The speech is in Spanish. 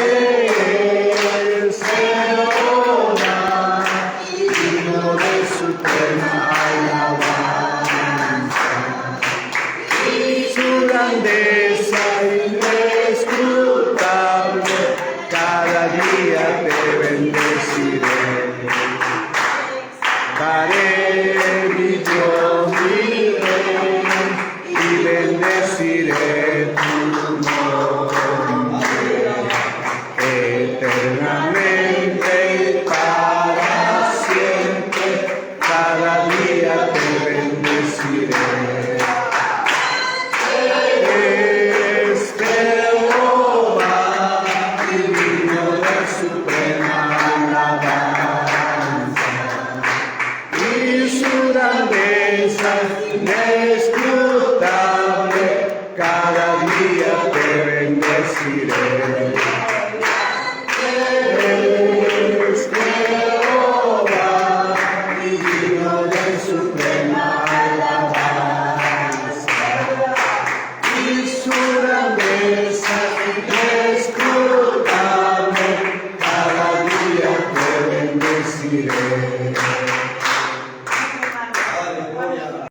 es Jehová, digno de suprema alabanza. Y su grandeza inescrutable, cada día te bendeciré. Daré mi Dios, mi Rey, y bendeciré tu nombre eternamente y para siempre. Cada día te bendeciré. Es Jehová, digno de suprema alabanza. Y su grandeza inescrutable, cada día te bendeciré. Es Jehová, digno de suprema alabanza. Y su grandeza inescrutable, cada día te bendeciré.